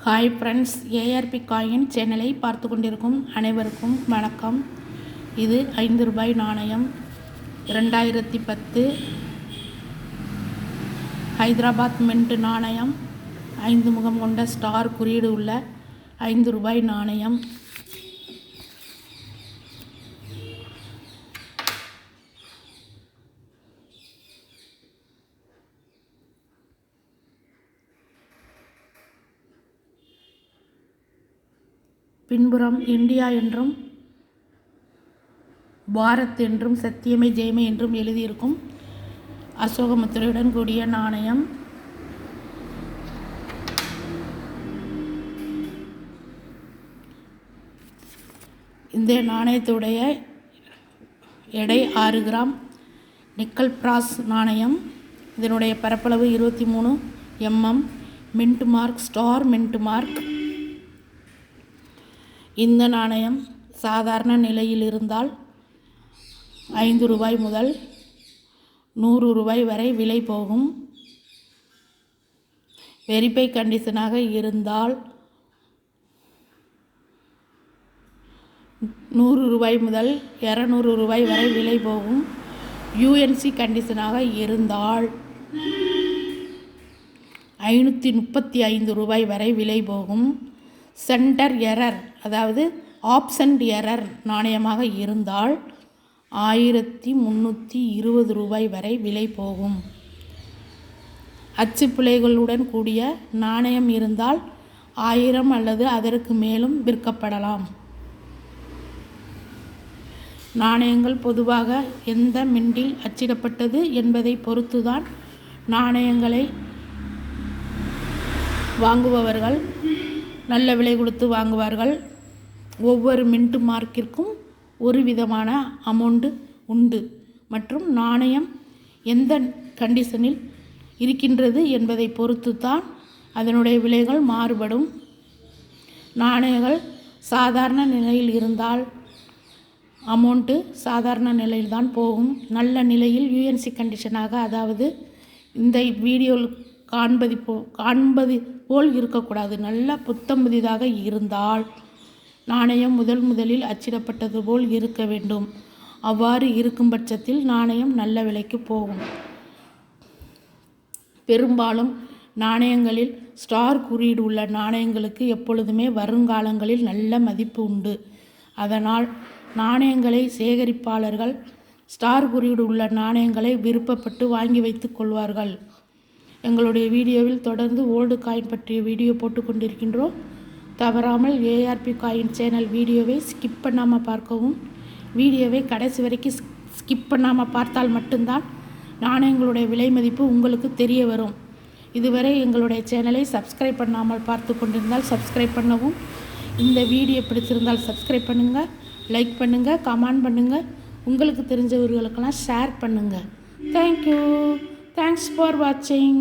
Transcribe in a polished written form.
Hi friends, ARP coin சேனலை பார்த்து கொண்டிருக்கும் அனைவருக்கும் வணக்கம். இது ₹5 நாணயம் 2010 ஹைதராபாத் மின்ட் நாணயம். 5 முகம் கொண்ட ஸ்டார் குறியீடு உள்ள ₹5 நாணயம். பின்புறம் இந்தியா என்றும் பாரத் என்றும் சத்தியமே ஜெயமே என்றும் எழுதியிருக்கும் அசோக முத்திரையுடன் கூடிய நாணயம். இந்த நாணயத்துடைய எடை 6 கிராம். நிக்கல் பிராஸ் நாணயம். இதனுடைய பரப்பளவு 23 mm. Mint mark, star mint mark. இந்த நாணயம் சாதாரண நிலையில் இருந்தால் ₹5 முதல் ₹100 வரை விலை போகும். வெரிஃபை கண்டிஷனாக இருந்தால் ₹100 முதல் ₹200 வரை விலை போகும். யூஎன்சி கண்டிஷனாக இருந்தால் ₹535 வரை விலை போகும். சென்டர் எரர், அதாவது ஆப்சண்ட் எரர் நாணயமாக இருந்தால் ₹1320 வரை விலை போகும். அச்சுப்பிழைகளுடன் கூடிய நாணயம் இருந்தால் 1000 அல்லது அதற்கு மேலும் விற்கப்படலாம். நாணயங்கள் பொதுவாக எந்த மின்டில் அச்சிடப்பட்டது என்பதை பொறுத்துதான் நாணயங்களை வாங்குபவர்கள் நல்ல விலை கொடுத்து வாங்குவார்கள். ஒவ்வொரு மின்ட் மார்க்கிற்கும் ஒரு விதமான அமௌண்ட் உண்டு மற்றும் நாணயம் எந்த கண்டிஷனில் இருக்கின்றது என்பதை பொறுத்து தான் அதனுடைய விலைகள் மாறுபடும். நாணயங்கள் சாதாரண நிலையில் இருந்தால் அமௌண்ட்டு சாதாரண நிலையில் தான் போகும். நல்ல நிலையில் யூஎன்சி கண்டிஷனாக, அதாவது இந்த வீடியோவில் காண்பது போல் இருக்கக்கூடாது. நல்ல புத்தம் புதிதாக இருந்தால் நாணயம் முதலில் அச்சிடப்பட்டது போல் இருக்க வேண்டும். அவ்வாறு இருக்கும் பட்சத்தில் நாணயம் நல்ல விலைக்கு போகும். பெரும்பாலும் நாணயங்களில் ஸ்டார் குறியீடு உள்ள நாணயங்களுக்கு எப்பொழுதுமே வருங்காலங்களில் நல்ல மதிப்பு உண்டு. அதனால் நாணயங்களை சேகரிப்பாளர்கள் ஸ்டார் குறியீடு உள்ள நாணயங்களை விருப்பப்பட்டு வாங்கி வைத்து கொள்வார்கள். எங்களுடைய வீடியோவில் தொடர்ந்து ஓல்டு காயின் பற்றிய வீடியோ போட்டு கொண்டிருக்கின்றோம். தவறாமல் ஏஆர்பி காயின் சேனல் வீடியோவை ஸ்கிப் பண்ணாமல் பார்க்கவும். வீடியோவை கடைசி வரைக்கும் ஸ்கிப் பண்ணாமல் பார்த்தால் மட்டும்தான் நாணயங்களுடைய விலை மதிப்பு உங்களுக்கு தெரிய வரும். இதுவரை எங்களுடைய சேனலை சப்ஸ்கிரைப் பண்ணாமல் பார்த்து கொண்டிருந்தால் சப்ஸ்கிரைப் பண்ணவும். இந்த வீடியோ பிடிச்சிருந்தால் சப்ஸ்கிரைப் பண்ணுங்கள், லைக் பண்ணுங்கள், கமெண்ட் பண்ணுங்கள், உங்களுக்கு தெரிஞ்சவர்களுக்கெல்லாம் ஷேர் பண்ணுங்கள். தேங்க்யூ. Thanks for watching.